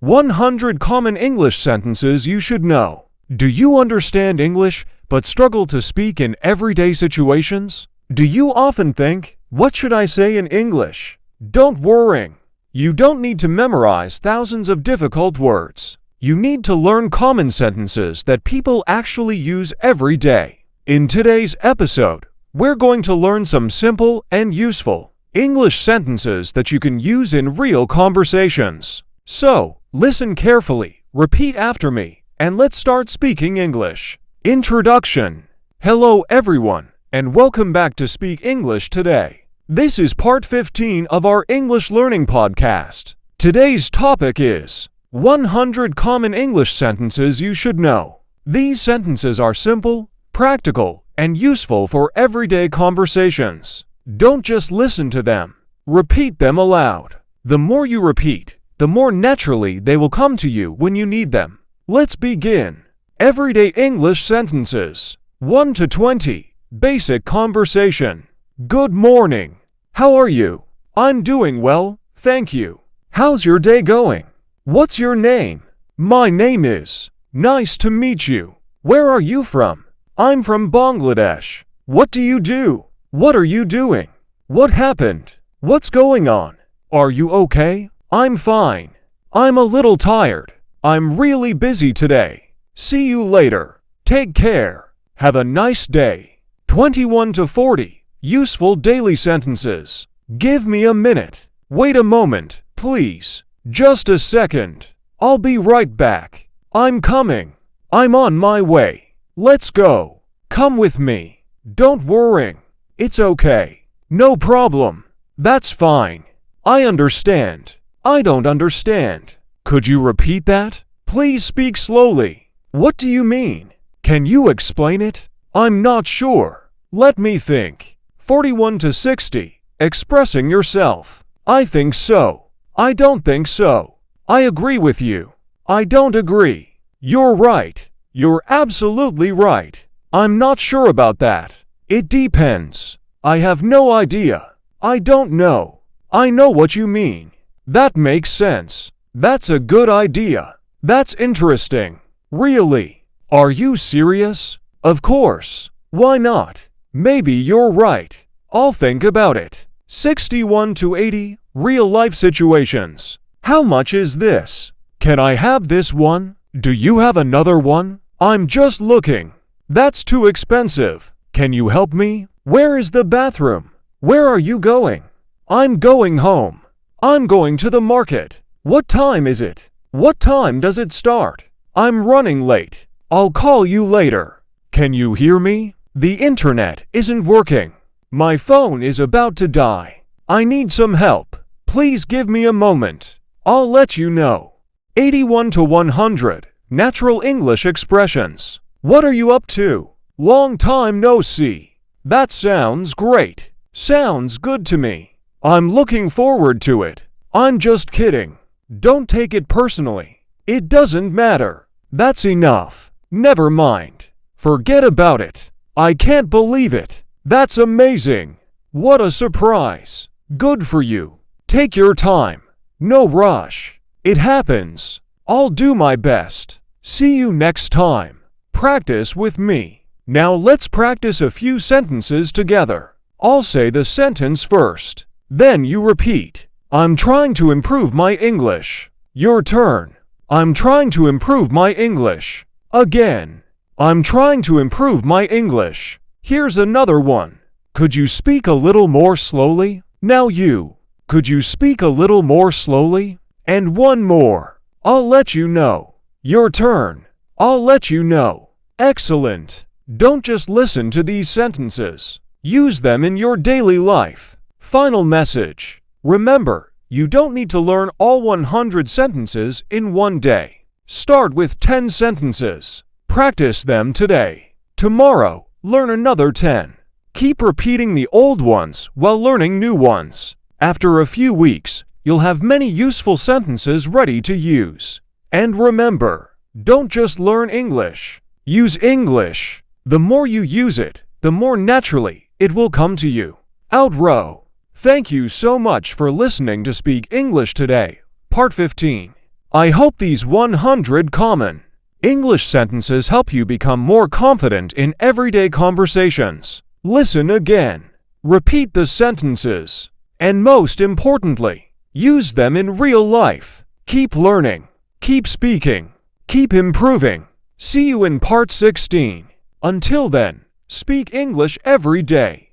100 Common English Sentences You Should Know. Do you understand English but struggle to speak in everyday situations? Do you often think, what should I say in English? Don't worry. You don't need to memorize thousands of difficult words. You need to learn common sentences that people actually use every day. In today's episode, we're going to learn some simple and useful English sentences that you can use in real conversations. So, listen carefully, repeat after me, and let's start speaking English. Introduction. Hello everyone, and welcome back to Speak English Today. This is part 15 of our English learning podcast. Today's topic is 100 Common English Sentences You Should Know. These sentences are simple, practical, and useful for everyday conversations. Don't just listen to them. Repeat them aloud. The more you repeat, the more naturally they will come to you when you need them. Let's begin. Everyday English sentences. 1 to 20. Basic conversation. Good morning. How are you? I'm doing well, thank you. How's your day going? What's your name? My name is. Nice to meet you. Where are you from? I'm from Bangladesh. What do you do? What are you doing? What happened? What's going on? Are you okay? I'm fine. I'm a little tired. I'm really busy today. See you later. Take care. Have a nice day. 21 to 40. Useful daily sentences. Give me a minute. Wait a moment, please. Just a second. I'll be right back. I'm coming. I'm on my way. Let's go. Come with me. Don't worry. It's okay. No problem. That's fine. I understand. I don't understand. Could you repeat that? Please speak slowly. What do you mean? Can you explain it? I'm not sure. Let me think. 41 to 60. Expressing yourself. I think so. I don't think so. I agree with you. I don't agree. You're right. You're absolutely right. I'm not sure about that. It depends. I have no idea. I don't know. I know what you mean. That makes sense. That's a good idea. That's interesting. Really? Are you serious? Of course. Why not? Maybe you're right. I'll think about it. 61 to 80. Real-life situations. How much is this? Can I have this one? Do you have another one? I'm just looking. That's too expensive. Can you help me? Where is the bathroom? Where are you going? I'm going home. I'm going to the market. What time is it? What time does it start? I'm running late. I'll call you later. Can you hear me? The internet isn't working. My phone is about to die. I need some help. Please give me a moment. I'll let you know. 81 to 100. Natural English expressions. What are you up to? Long time no see. That sounds great. Sounds good to me. I'm looking forward to it. I'm just kidding. Don't take it personally. It doesn't matter. That's enough. Never mind. Forget about it. I can't believe it. That's amazing. What a surprise. Good for you. Take your time. No rush. It happens. I'll do my best. See you next time. Practice with me. Now let's practice a few sentences together. I'll say the sentence first. Then you repeat. I'm trying to improve my English. Your turn. I'm trying to improve my English. Again. I'm trying to improve my English. Here's another one. Could you speak a little more slowly? Now you. Could you speak a little more slowly? And one more. I'll let you know. Your turn. I'll let you know. Excellent. Don't just listen to these sentences. Use them in your daily life. Final message. Remember, you don't need to learn all 100 sentences in one day. Start with 10 sentences. Practice them today. Tomorrow, learn another 10. Keep repeating the old ones while learning new ones. After a few weeks, you'll have many useful sentences ready to use. And remember, don't just learn English. Use English. The more you use it, the more naturally it will come to you. Outro. Thank you so much for listening to Speak English Today, Part 15. I hope these 100 common English sentences help you become more confident in everyday conversations. Listen again. Repeat the sentences. And most importantly, use them in real life. Keep learning. Keep speaking. Keep improving. See you in part 16. Until then, speak English every day.